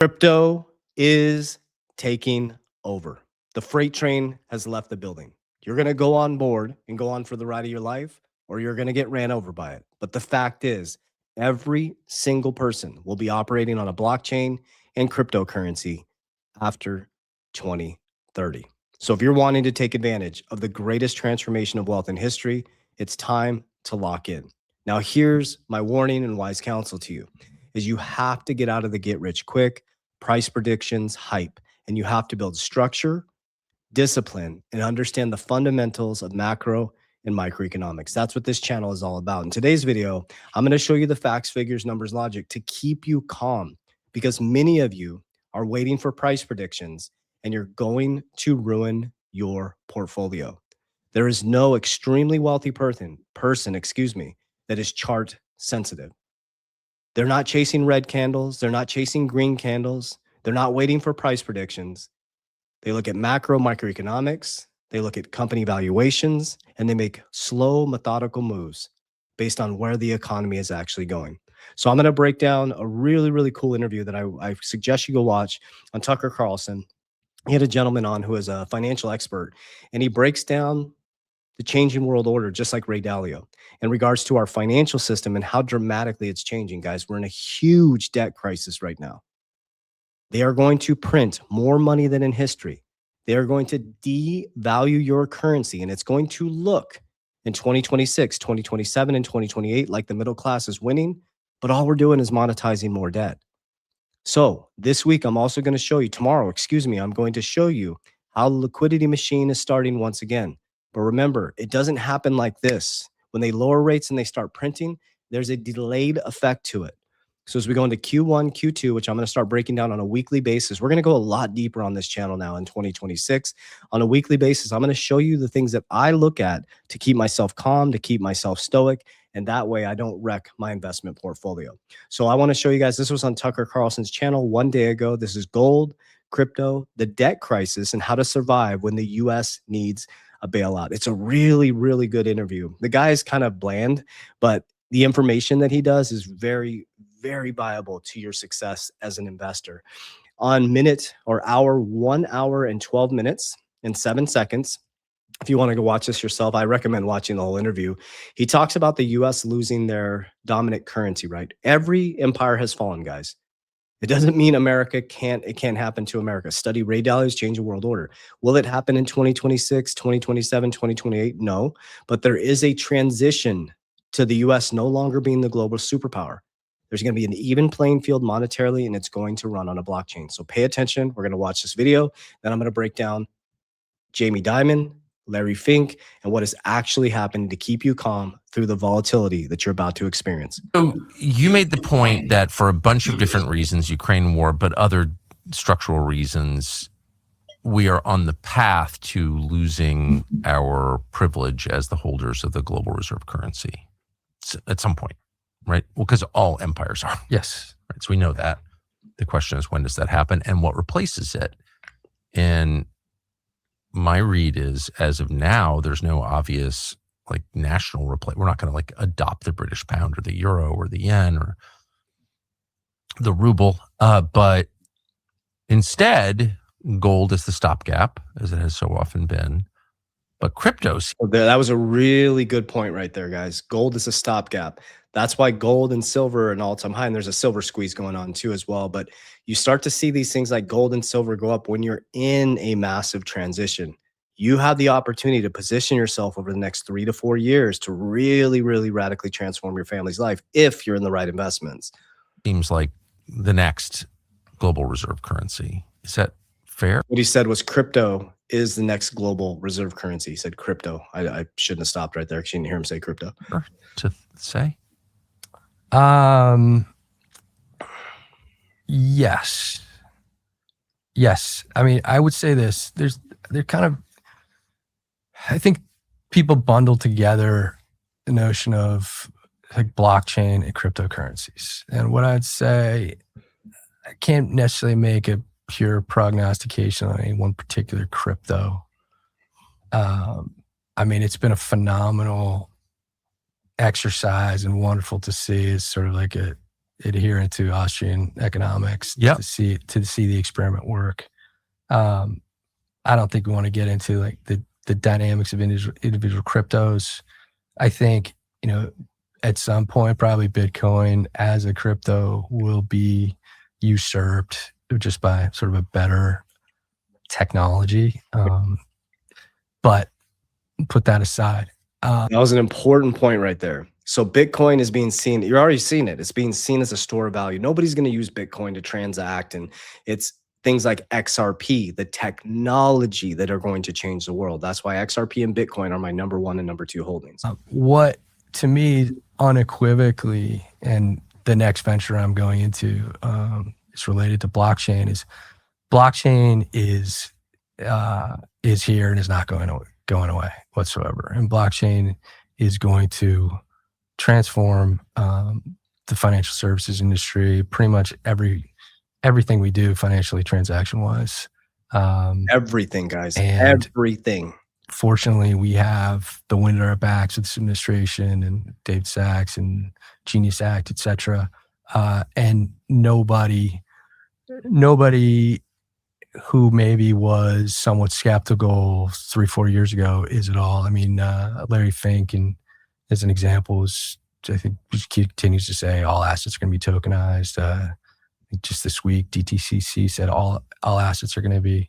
Crypto is taking over. The freight train has left the building. You're going to go on board and go on for the ride of your life, or you're going to get ran over by it. But the fact is, every single person will be operating on a blockchain and cryptocurrency after 2030. So if you're wanting to take advantage of the greatest transformation of wealth in history, it's time to lock in. Now, here's my warning and wise counsel to you is you have to get out of the get rich quick, price predictions, hype, and you have to build structure, discipline, and understand the fundamentals of macro and microeconomics. That's what this channel is all about. In today's video, I'm going to show you the facts, figures, numbers, logic to keep you calm because many of you are waiting for price predictions and you're going to ruin your portfolio. There is no extremely wealthy person, that is chart sensitive. They're not chasing red candles. They're not chasing green candles. They're not waiting for price predictions. They look at macro, microeconomics. They look at company valuations, and they make slow, methodical moves based on where the economy is actually going. So I'm going to break down a really, really cool interview that I suggest you go watch on Tucker Carlson. He had a gentleman on who is a financial expert, and he breaks down the changing world order, just like Ray Dalio, in regards to our financial system and how dramatically it's changing. Guys, we're in a huge debt crisis right now. They are going to print more money than in history. They are going to devalue your currency, and it's going to look in 2026, 2027, and 2028 like the middle class is winning, but all we're doing is monetizing more debt. So this week, I'm also going to show you, I'm going to show you how the liquidity machine is starting once again. But remember, it doesn't happen like this. When they lower rates and they start printing, there's a delayed effect to it. So as we go into Q1, Q2, which I'm going to start breaking down on a weekly basis, we're going to go a lot deeper on this channel now in 2026. On a weekly basis, I'm going to show you the things that I look at to keep myself calm, to keep myself stoic, and that way I don't wreck my investment portfolio. So I want to show you guys, this was on Tucker Carlson's channel one day ago. This is gold, crypto, the debt crisis, and how to survive when the U.S. needs a bailout. It's a really, really good interview. The guy is kind of bland, but the information that he does is very, very viable to your success as an investor. On minute or hour, 1 hour and 12 minutes and 7 seconds, if you want to go watch this yourself, I recommend watching the whole interview. He talks about the U.S. losing their dominant currency, right? Every empire has fallen, guys. It doesn't mean it can't happen to America. Study Ray Dalio's Changing World Order. Will it happen in 2026, 2027, 2028? No, but there is a transition to the U.S. no longer being the global superpower. There's going to be an even playing field monetarily, and it's going to run on a blockchain. So pay attention. We're going to watch this video. Then I'm going to break down Jamie Dimon, Larry Fink, and what is actually happening to keep you calm through the volatility that you're about to experience. So you made the point that for a bunch of different reasons, Ukraine war, but other structural reasons, we are on the path to losing our privilege as the holders of the global reserve currency at some point, right? Well, because all empires are. Yes. Right. So we know that. The question is, when does that happen and what replaces it? And my read is, as of now, there's no obvious like national replace. We're not going to like adopt the British pound or the euro or the yen or the ruble, but instead, gold is the stopgap, as it has so often been. But cryptos. That was a really good point right there, guys. Gold is a stopgap. That's why gold and silver are an all-time high, and there's a silver squeeze going on too as well. But you start to see these things like gold and silver go up when you're in a massive transition. You have the opportunity to position yourself over the next 3 to 4 years to really, really radically transform your family's life if you're in the right investments. Seems like the next global reserve currency. Is that fair? What he said was crypto is the next global reserve currency. He said crypto. I shouldn't have stopped right there because you didn't hear him say crypto. To say? Yes. Yes. I mean, I would say this. They're kind of, I think people bundle together the notion of like blockchain and cryptocurrencies. And what I'd say, I can't necessarily make a pure prognostication on any one particular crypto. I mean, it's been a phenomenal exercise and wonderful to see. It's sort of like adherent to Austrian economics Yep. to see the experiment work. I don't think we want to get into like the dynamics of individual cryptos. I think, at some point, probably Bitcoin as a crypto will be usurped just by sort of a better technology. But put that aside. That was an important point right there. So Bitcoin is being seen, you're already seeing it. It's being seen as a store of value. Nobody's going to use Bitcoin to transact. And it's things like XRP, the technology that are going to change the world. That's why XRP and Bitcoin are my number 1 and number 2 holdings. What, to me, unequivocally, and the next venture I'm going into is related to blockchain, is blockchain is here and is not going away whatsoever. And blockchain is going to transform the financial services industry, pretty much everything we do financially, transaction-wise. Everything, guys. And everything. Fortunately, we have the wind at our backs with this administration and David Sachs and Genius Act, et cetera. And nobody who maybe was somewhat skeptical 3-4 years ago is at all. I mean, Larry Fink, and as an example, I think he continues to say all assets are going to be tokenized. Just this week, DTCC said all assets are going to be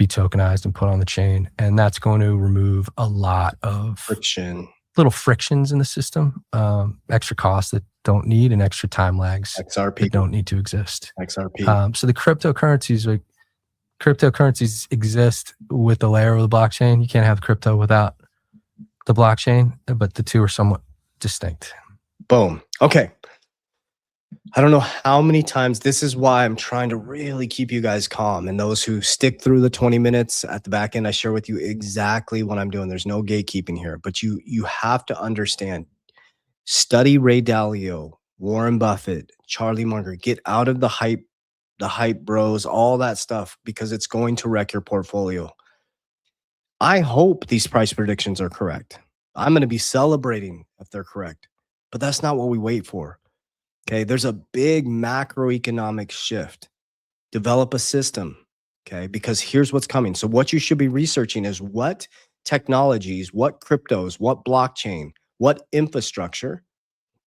tokenized and put on the chain, and that's going to remove a lot of little frictions in the system, extra costs that don't need, and extra time lags that don't need to exist. XRP. So the cryptocurrencies exist with the layer of the blockchain. You can't have crypto without the blockchain, but the two are somewhat distinct. Boom. Okay. I don't know how many times, this is why I'm trying to really keep you guys calm. And those who stick through the 20 minutes at the back end, I share with you exactly what I'm doing. There's no gatekeeping here, but you have to understand, study Ray Dalio, Warren Buffett, Charlie Munger, get out of the hype bros, all that stuff, because it's going to wreck your portfolio. I hope these price predictions are correct. I'm going to be celebrating if they're correct, but that's not what we wait for. Okay, there's a big macroeconomic shift. Develop a system, okay? Because here's what's coming. So what you should be researching is what technologies, what cryptos, what blockchain, what infrastructure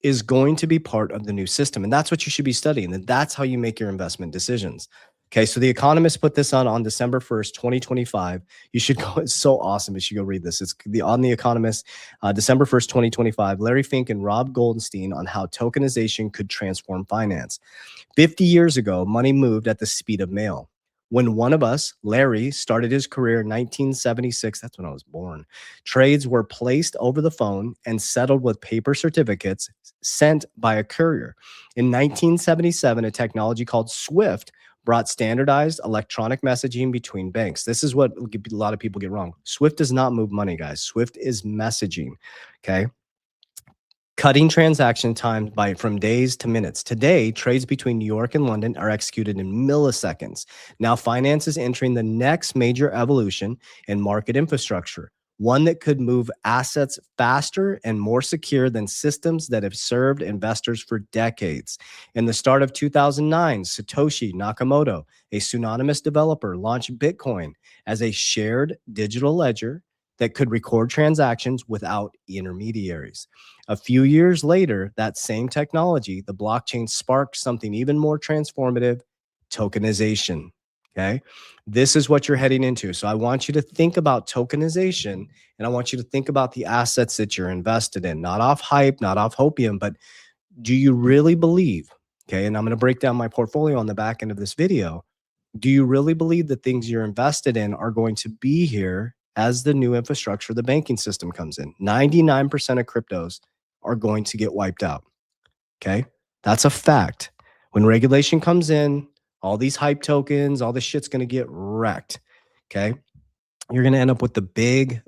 is going to be part of the new system. And that's what you should be studying. And that's how you make your investment decisions. Okay, so the Economist put this on December 1st, 2025. You should go, it's so awesome. You should go read this. It's on the Economist, December 1st, 2025, Larry Fink and Rob Goldstein on how tokenization could transform finance. 50 years ago, money moved at the speed of mail. When one of us, Larry, started his career in 1976, that's when I was born, trades were placed over the phone and settled with paper certificates sent by a courier. In 1977, a technology called SWIFT brought standardized electronic messaging between banks. This is what a lot of people get wrong. SWIFT does not move money, guys. SWIFT is messaging, okay? Cutting transaction time from days to minutes. Today, trades between New York and London are executed in milliseconds. Now, finance is entering the next major evolution in market infrastructure, one that could move assets faster and more secure than systems that have served investors for decades. In the start of 2009, Satoshi Nakamoto, a pseudonymous developer, launched Bitcoin as a shared digital ledger that could record transactions without intermediaries. A few years later, that same technology, the blockchain, sparked something even more transformative: tokenization. Okay, this is what you're heading into. So I want you to think about tokenization, and I want you to think about the assets that you're invested in, not off hype, not off hopium, but do you really believe? Okay, and I'm going to break down my portfolio on the back end of this video. Do you really believe the things you're invested in are going to be here as the new infrastructure, the banking system comes in? 99% of cryptos are going to get wiped out. Okay, that's a fact. When regulation comes in, all these hype tokens, all this shit's going to get wrecked. Okay, you're going to end up with the big,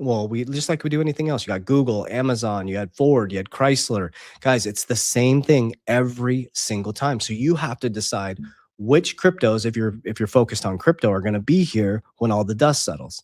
just like we do anything else. You got Google, Amazon, you had Ford, you had Chrysler. Guys, it's the same thing every single time. So you have to decide which cryptos, if you're focused on crypto, are going to be here when all the dust settles.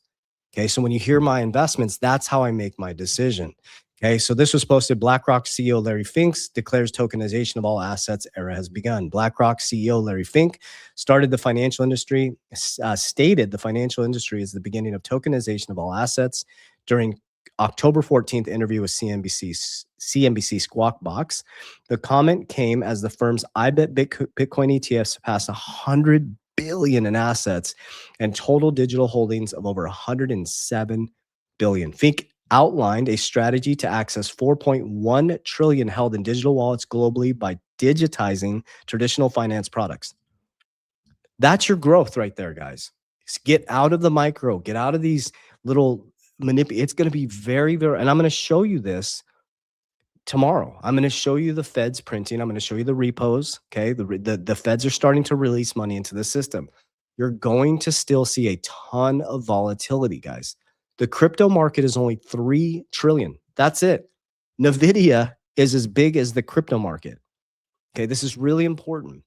Okay, so when you hear my investments, that's how I make my decision. Okay, so this was posted. BlackRock CEO Larry Fink declares tokenization of all assets era has begun. BlackRock CEO Larry Fink stated the financial industry is the beginning of tokenization of all assets during October 14th interview with CNBC Squawk Box. The comment came as the firm's I Bet Bitcoin ETF surpassed 100 billion in assets and total digital holdings of over 107 billion. Fink outlined a strategy to access 4.1 trillion held in digital wallets globally by digitizing traditional finance products. That's your growth right there, guys. Get out of the micro, get out of these little it's going to be very, and I'm going to show you this tomorrow. I'm going to show you the Fed's printing. I'm going to show you the repos. Okay. The Feds are starting to release money into the system. You're going to still see a ton of volatility, guys. The crypto market is only 3 trillion. That's it. NVIDIA is as big as the crypto market. Okay. This is really important.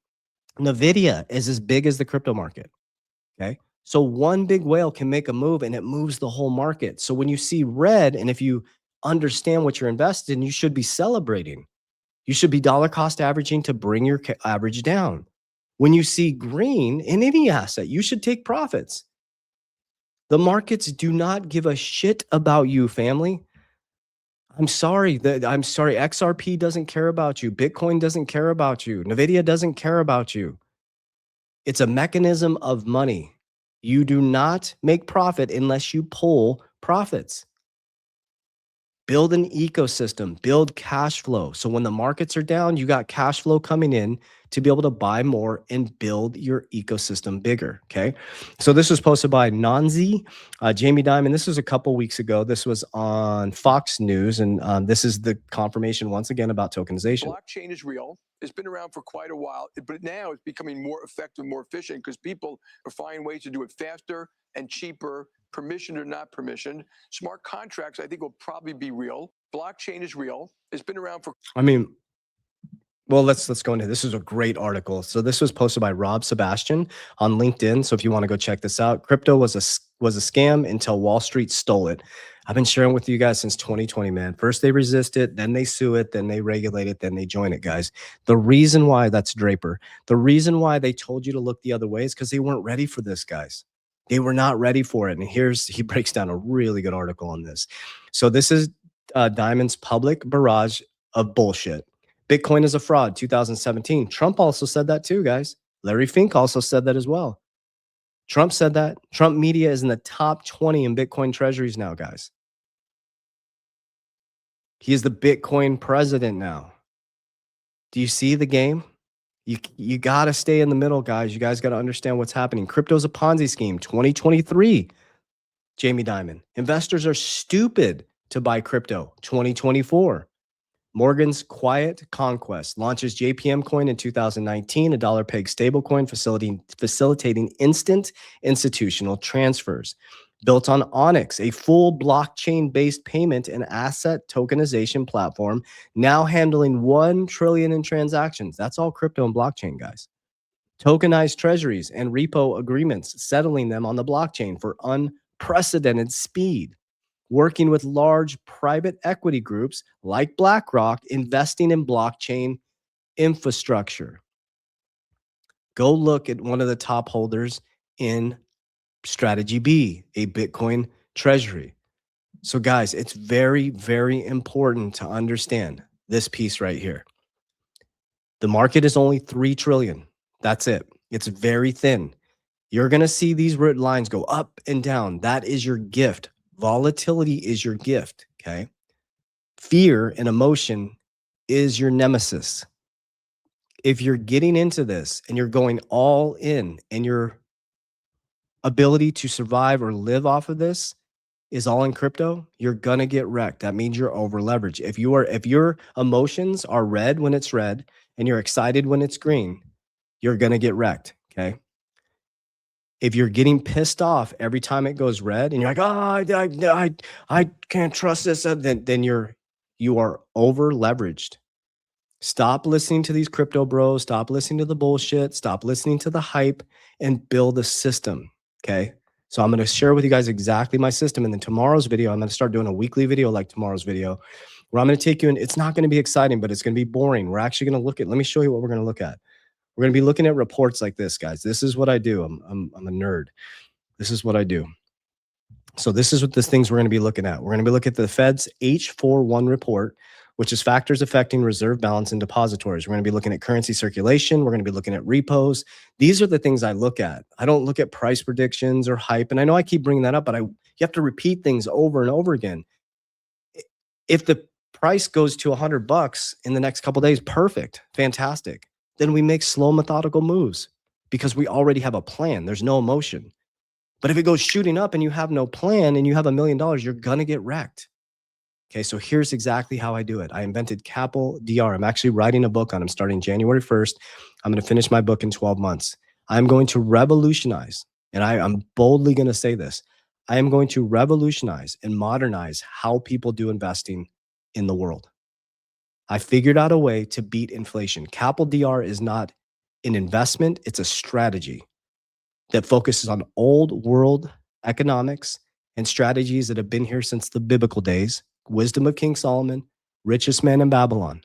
NVIDIA is as big as the crypto market. Okay. So one big whale can make a move and it moves the whole market. So when you see red, and if you understand what you're invested in, you should be celebrating. You should be dollar cost averaging to bring your average down. When you see green in any asset, you should take profits. The markets do not give a shit about you, family. I'm sorry. XRP doesn't care about you. Bitcoin doesn't care about you. NVIDIA doesn't care about you. It's a mechanism of money. You do not make profit unless you pull profits. Build an ecosystem, build cash flow. So when the markets are down, you got cash flow coming in to be able to buy more and build your ecosystem bigger. Okay. So this was posted by Nanzi, Jamie Dimon. This was a couple weeks ago. This was on Fox News. And this is the confirmation once again about tokenization. Blockchain is real. It's been around for quite a while, but now it's becoming more effective, more efficient because people are finding ways to do it faster and cheaper, permissioned or not permissioned. Smart contracts, I think, will probably be real. Blockchain is real. It's been around for. Well, let's go into this. Is a great article. So this was posted by Rob Sebastian on LinkedIn. So if you want to go check this out, crypto was a scam until Wall Street stole it. I've been sharing with you guys since 2020, man. First they resist it, then they sue it, then they regulate it, then they join it, guys. The reason why that's Draper, the reason why they told you to look the other way is because they weren't ready for this, guys. They were not ready for it. And he breaks down a really good article on this. So this is Dimon's public barrage of bullshit. Bitcoin is a fraud, 2017. Trump also said that too, guys. Larry Fink also said that as well. Trump said that. Trump media is in the top 20 in Bitcoin treasuries now, guys. He is the Bitcoin president now. Do you see the game? You got to stay in the middle, guys. You guys got to understand what's happening. Crypto's a Ponzi scheme, 2023. Jamie Dimon. Investors are stupid to buy crypto, 2024. Morgan's Quiet Conquest launches JPM coin in 2019, a dollar peg stablecoin facilitating instant institutional transfers. Built on Onyx, a full blockchain-based payment and asset tokenization platform, now handling 1 trillion in transactions. That's all crypto and blockchain, guys. Tokenized treasuries and repo agreements, settling them on the blockchain for unprecedented speed. Working with large private equity groups like BlackRock, investing in blockchain infrastructure. Go look at one of the top holders in Strategy B, a Bitcoin treasury. So guys, it's very, very important to understand this piece right here. The market is only 3 trillion. That's it. It's very thin. You're going to see these red lines go up and down. That is your gift. Volatility is your gift, okay? Fear and emotion is your nemesis. If you're getting into this and you're going all in and your ability to survive or live off of this is all in crypto, you're going to get wrecked. That means you're over leveraged. If your emotions are red when it's red and you're excited when it's green, you're going to get wrecked, okay? If you're getting pissed off every time it goes red and you're like, oh, I can't trust this, then you are over leveraged. Stop listening to these crypto bros. Stop listening to the bullshit. Stop listening to the hype and build a system. Okay. So I'm going to share with you guys exactly my system. And then tomorrow's video, I'm going to start doing a weekly video like tomorrow's video. where I'm going to take you in. It's not going to be exciting, but it's going to be boring. We're actually going to look at, let me show you what we're going to look at. We're going to be looking at reports like this, guys. This is what I do. I'm a nerd. This is what I do. So this is what the things we're going to be looking at. We're going to be looking at the Fed's H41 report, which is factors affecting reserve balance in depositories. We're going to be looking at currency circulation. We're going to be looking at repos. These are the things I look at. I don't look at price predictions or hype. And I know I keep bringing that up, but you have to repeat things over and over again. If the price goes to $100 in the next couple of days, perfect, fantastic. Then we make slow, methodical moves because we already have a plan. There's no emotion. But if it goes shooting up and you have no plan and you have $1 million, you're going to get wrecked. Okay, so here's exactly how I do it. I invented Capel DR. I'm actually writing a book on it. I'm starting January 1st. I'm going to finish my book in 12 months. I'm going to revolutionize, and I'm boldly going to say this. I am going to revolutionize and modernize how people do investing in the world. I figured out a way to beat inflation. Capel DR is not an investment. It's a strategy that focuses on old world economics and strategies that have been here since the biblical days. Wisdom of King Solomon, richest man in Babylon.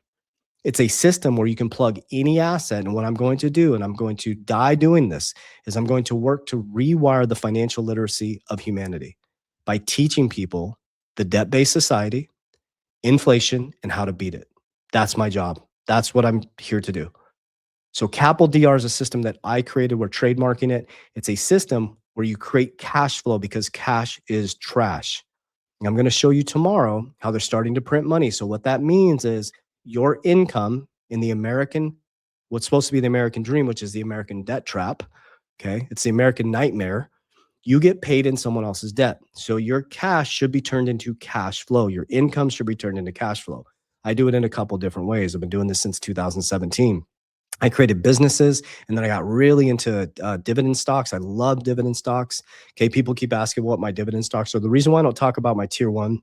It's a system where you can plug any asset. And what I'm going to do, and I'm going to die doing this, is I'm going to work to rewire the financial literacy of humanity by teaching people the debt-based society, inflation, and how to beat it. That's my job. That's what I'm here to do. So Capel DR is a system that I created. We're trademarking it. It's a system where you create cash flow because cash is trash. And I'm going to show you tomorrow how they're starting to print money. So what that means is your income in the American, what's supposed to be the American dream, which is the American debt trap. Okay. It's the American nightmare. You get paid in someone else's debt. So your cash should be turned into cash flow. Your income should be turned into cash flow. I do it in a couple different ways. I've been doing this since 2017. I created businesses, and then I got really into dividend stocks. I love dividend stocks. Okay, people keep asking what my dividend stocks are. The reason why I don't talk about my tier one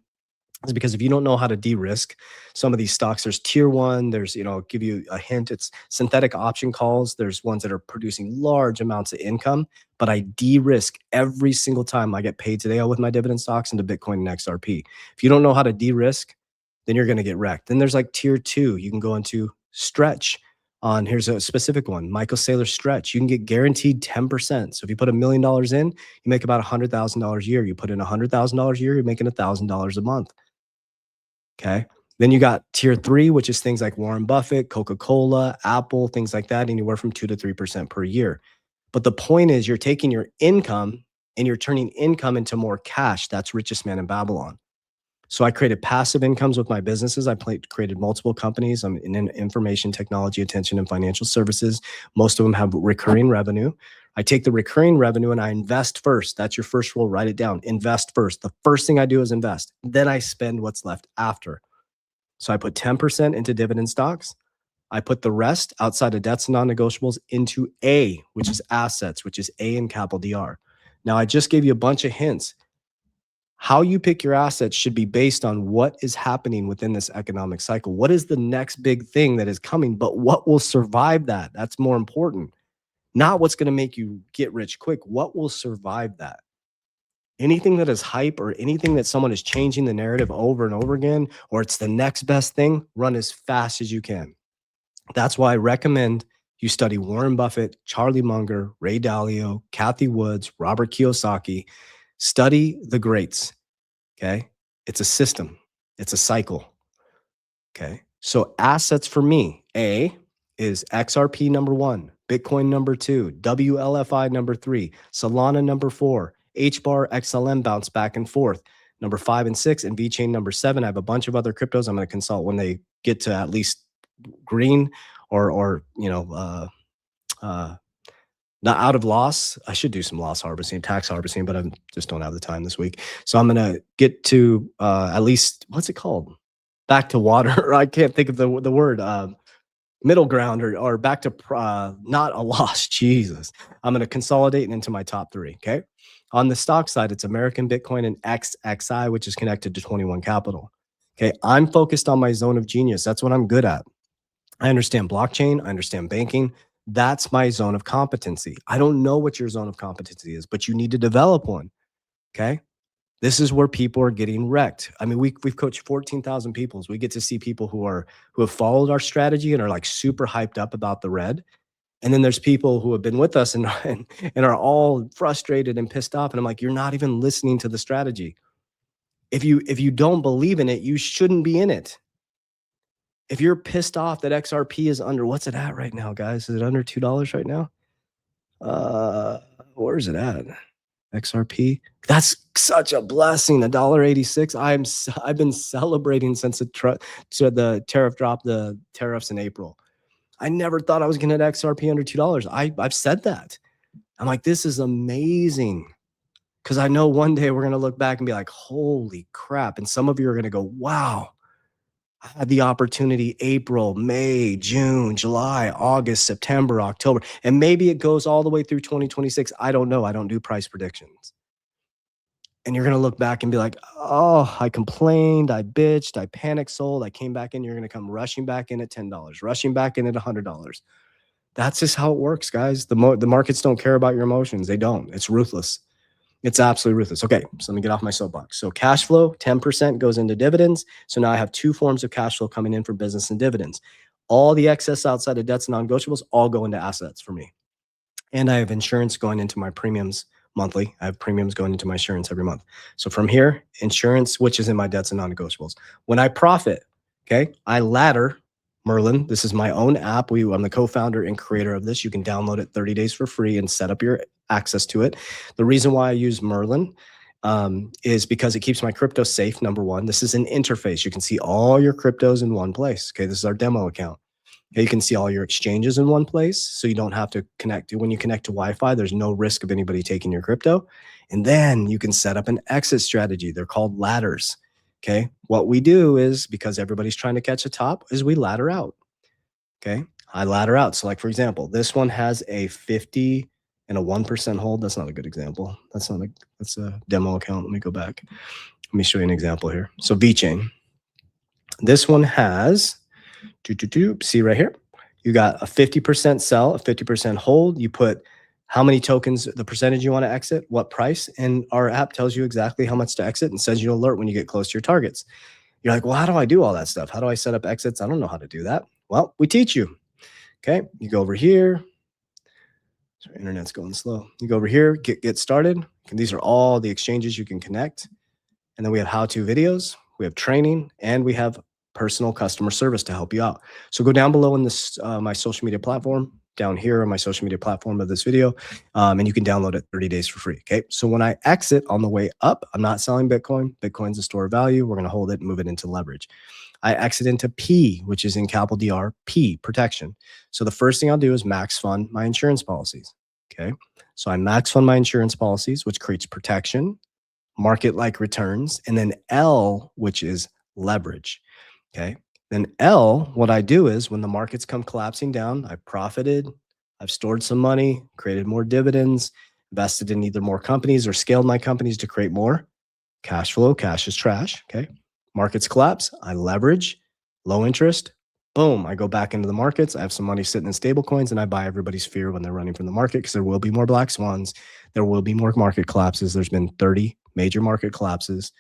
is because if you don't know how to de-risk some of these stocks, there's tier one, there's, give you a hint, it's synthetic option calls. There's ones that are producing large amounts of income, but I de-risk every single time I get paid today with my dividend stocks into Bitcoin and XRP. If you don't know how to de-risk, then you're going to get wrecked. Then there's like tier two. You can go into stretch. Here's a specific one, Michael Saylor stretch. You can get guaranteed 10%. So if you put $1 million in, you make about $100,000 a year. You put in $100,000 a year, you're making $1,000 a month. Okay. Then you got tier three, which is things like Warren Buffett, Coca-Cola, Apple, things like that, anywhere from 2 to 3% per year. But the point is, you're taking your income and you're turning income into more cash. That's richest man in Babylon. So I created passive incomes with my businesses. I created multiple companies. I'm in information technology, attention, and financial services. Most of them have recurring revenue. I take the recurring revenue and I invest first. That's your first rule. Write it down. Invest first. The first thing I do is invest. Then I spend what's left after. So I put 10% into dividend stocks. I put the rest outside of debts and non-negotiables into A, which is assets, which is A in Capel DR. Now, I just gave you a bunch of hints. How you pick your assets should be based on what is happening within this economic cycle. What is the next big thing that is coming, but what will survive that? That's more important. Not what's going to make you get rich quick. What will survive that? Anything that is hype or anything that someone is changing the narrative over and over again, or it's the next best thing, run as fast as you can. That's why I recommend you study Warren Buffett, Charlie Munger, Ray Dalio, Cathie Woods, Robert Kiyosaki. Study the greats. Okay. It's a system. It's a cycle. Okay. So assets for me, A is XRP number 1, Bitcoin number 2, WLFI number 3, Solana number 4, HBAR, XLM bounce back and forth, number 5 and 6, and VeChain number 7. I have a bunch of other cryptos I'm going to consult when they get to at least green or not out of loss. I should do some loss harvesting, tax harvesting, but I just don't have the time this week. So I'm going to get to at least, what's it called? Back to water. I can't think of the word, middle ground or back to not a loss. Jesus. I'm going to consolidate into my top 3. Okay. On the stock side, it's American Bitcoin and XXI, which is connected to 21 Capital. Okay. I'm focused on my zone of genius. That's what I'm good at. I understand blockchain. I understand banking. That's my zone of competency. I don't know what your zone of competency is, but you need to develop one. Okay. This is where people are getting wrecked. I mean, we've coached 14,000 people. We get to see people who have followed our strategy and are like super hyped up about the red. And then there's people who have been with us and are all frustrated and pissed off. And I'm like, you're not even listening to the strategy. If you don't believe in it, you shouldn't be in it. If you're pissed off that XRP is under, what's it at right now, guys? Is it under $2 right now? Where is it at? XRP. That's such a blessing. $1.86. I've been celebrating since the tariff dropped the tariffs in April. I never thought I was going to get XRP under $2. I've said that. I'm like, this is amazing. Because I know one day we're going to look back and be like, holy crap. And some of you are going to go, wow, I had the opportunity April, May, June, July, August, September, October. And maybe it goes all the way through 2026. I don't know. I don't do price predictions. And you're going to look back and be like, oh, I complained, I bitched, I panic sold, I came back in. You're going to come rushing back in at $10, rushing back in at $100. That's just how it works, guys. The markets don't care about your emotions. They don't. It's ruthless. It's absolutely ruthless. Okay, so let me get off my soapbox. So cash flow, 10% goes into dividends. So now I have two forms of cash flow coming in for business and dividends. All the excess outside of debts and non-negotiables all go into assets for me. And I have insurance going into my premiums monthly. I have premiums going into my insurance every month. So from here, insurance, which is in my debts and non-negotiables. When I profit, okay, I ladder Merlin. This is my own app. I'm the co-founder and creator of this. You can download it 30 days for free and set up your access to it. The reason why I use Merlin is because it keeps my crypto safe, number one. This is an interface. You can see all your cryptos in one place. Okay, this is our demo account. Okay, you can see all your exchanges in one place, so you don't have to connect. When you connect to Wi-Fi, there's no risk of anybody taking your crypto. And then you can set up an exit strategy. They're called ladders. Okay, what we do is, because everybody's trying to catch a top, is we ladder out. Okay, I ladder out. So like, for example, this one has a 50 and a 1% hold. That's not a good example. That's a demo account. Let me go back. Let me show you an example here. So VeChain. This one has, see right here, you got a 50% sell, a 50% hold. You put how many tokens, the percentage you want to exit, what price, and our app tells you exactly how much to exit and sends you an alert when you get close to your targets. You're like, well, how do I do all that stuff? How do I set up exits? I don't know how to do that. Well, we teach you. Okay, you go over here. Sorry, internet's going slow. You go over here, get started. And these are all the exchanges you can connect. And then we have how-to videos, we have training, and we have personal customer service to help you out. So go down below in this my social media platform, down here on my social media platform of this video, and you can download it 30 days for free. Okay, so when I exit on the way up, I'm not selling Bitcoin. Bitcoin's a store of value. We're going to hold it and move it into leverage. I exit into P, which is in capital DR, P, protection. So the first thing I'll do is max fund my insurance policies. Okay, so I max fund my insurance policies, which creates protection, market-like returns, and then L, which is leverage. Okay, then L, what I do is when the markets come collapsing down, I profited, I've stored some money, created more dividends, invested in either more companies or scaled my companies to create more cash flow. Cash is trash. Okay, markets collapse, I leverage, low interest, boom, I go back into the markets. I have some money sitting in stable coins and I buy everybody's fear when they're running from the market, because there will be more black swans. There will be more market collapses. There's been 30 major market collapses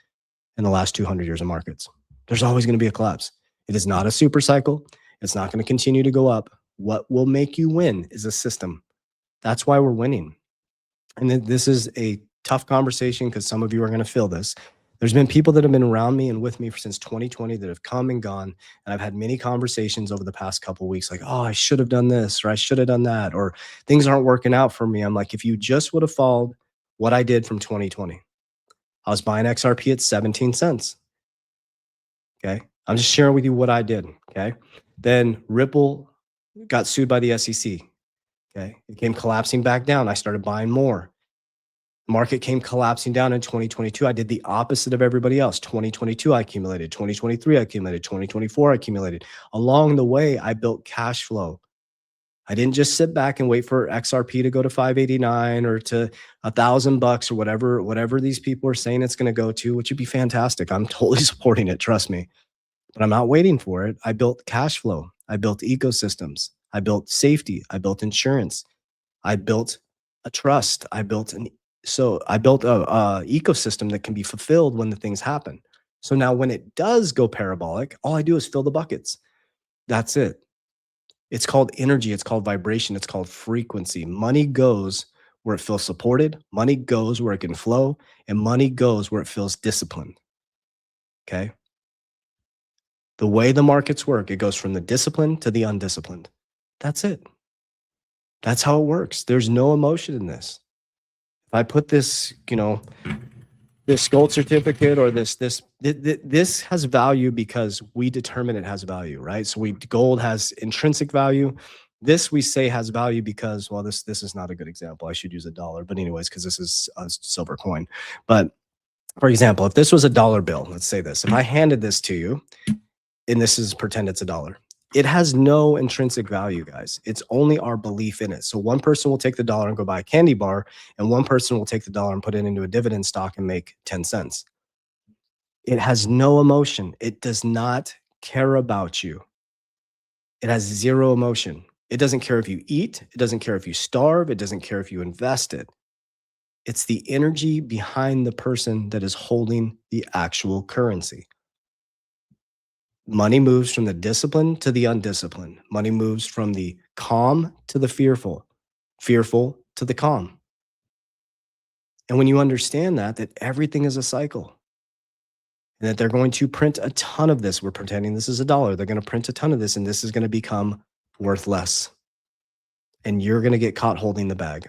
in the last 200 years of markets. There's always going to be a collapse. It is not a super cycle. It's not going to continue to go up. What will make you win is a system. That's why we're winning. And this is a tough conversation because some of you are going to feel this. There's been people that have been around me and with me since 2020 that have come and gone. And I've had many conversations over the past couple of weeks, like, oh, I should have done this, or I should have done that, or things aren't working out for me. I'm like, if you just would have followed what I did from 2020, I was buying XRP at 17 cents. Okay. I'm just sharing with you what I did. Okay. Then Ripple got sued by the SEC. Okay. It came collapsing back down. I started buying more. Market came collapsing down in 2022. I did the opposite of everybody else. 2022, I accumulated. 2023, I accumulated. 2024, I accumulated. Along the way, I built cash flow. I didn't just sit back and wait for XRP to go to 589 or to $1,000 or whatever these people are saying it's going to go to, which would be fantastic. I'm totally supporting it. Trust me. But I'm not waiting for it. I built cash flow. I built ecosystems. I built safety. I built insurance. I built a trust. I built So I built a ecosystem that can be fulfilled when the things happen. So now when it does go parabolic, all I do is fill the buckets. That's it. It's called energy. It's called vibration. It's called frequency. Money goes where it feels supported. Money goes where it can flow, and money goes where it feels disciplined. Okay. The way the markets work, it goes from the disciplined to the undisciplined. That's it. That's how it works. There's no emotion in this. If I put this, this gold certificate or this has value because we determine it has value, right? So gold has intrinsic value. This we say has value because, well, this is not a good example. I should use $1, but anyways, because this is a silver coin. But for example, if this was a dollar bill, let's say this, if I handed this to you, and this is pretend it's $1. It has no intrinsic value, guys. It's only our belief in it. So one person will take the dollar and go buy a candy bar, and one person will take the dollar and put it into a dividend stock and make 10 cents. It has no emotion. It does not care about you. It has zero emotion. It doesn't care if you eat. It doesn't care if you starve. It doesn't care if you invest it. It's the energy behind the person that is holding the actual currency. Money moves from the disciplined to the undisciplined. Money moves from the calm to the fearful, fearful to the calm. And when you understand that everything is a cycle, and that they're going to print a ton of this, we're pretending this is $1. They're going to print a ton of this, and this is going to become worth less. And you're going to get caught holding the bag.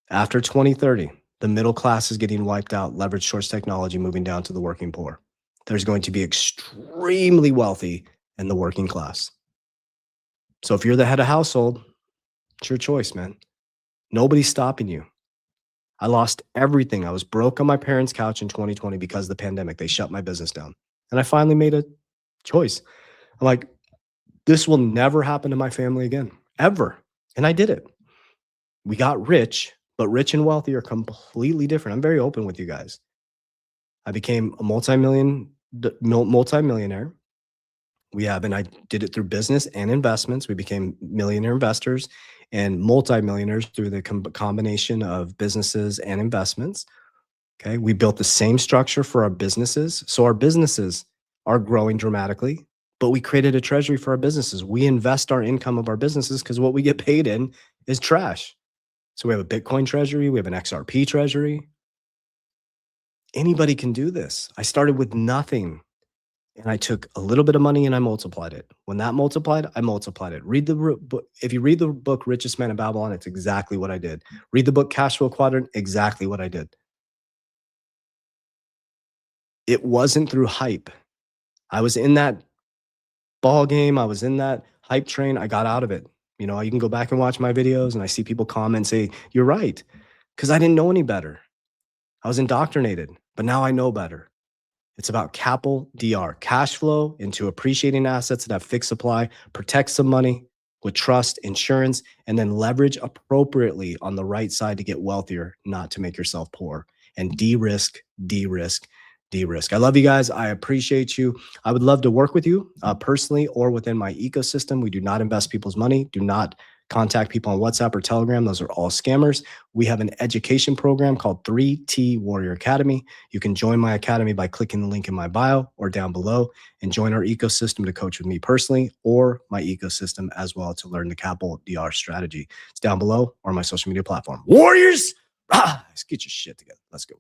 After 2030, the middle class is getting wiped out, leverage shorts technology moving down to the working poor. There's going to be extremely wealthy in the working class. So if you're the head of household, it's your choice, man. Nobody's stopping you. I lost everything. I was broke on my parents' couch in 2020 because of the pandemic. They shut my business down. And I finally made a choice. I'm like, this will never happen to my family again, ever. And I did it. We got rich, but rich and wealthy are completely different. I'm very open with you guys. I became a multimillionaire. And I did it through business and investments. We became millionaire investors and multimillionaires through the combination of businesses and investments. Okay. We built the same structure for our businesses. So our businesses are growing dramatically, but we created a treasury for our businesses. We invest our income of our businesses because what we get paid in is trash. So we have a Bitcoin treasury. We have an XRP treasury. Anybody can do this. I started with nothing. And I took a little bit of money and I multiplied it. When that multiplied, I multiplied it. If you read the book Richest Man in Babylon, it's exactly what I did. Read the book Cash Flow Quadrant, exactly what I did. It wasn't through hype. I was in that ball game. I was in that hype train. I got out of it. You can go back and watch my videos and I see people comment and say, you're right. Because I didn't know any better. I was indoctrinated, but now I know better. It's about capital DR, cash flow into appreciating assets that have fixed supply, protect some money with trust, insurance, and then leverage appropriately on the right side to get wealthier, not to make yourself poor. And de-risk, de-risk, de-risk. I love you guys. I appreciate you. I would love to work with you personally or within my ecosystem. We do not invest people's money. Do not contact people on WhatsApp or Telegram. Those are all scammers. We have an education program called 3T Warrior Academy. You can join my academy by clicking the link in my bio or down below and join our ecosystem to coach with me personally or my ecosystem as well to learn the capital DR strategy. It's down below or my social media platform. Warriors, let's get your shit together. Let's go.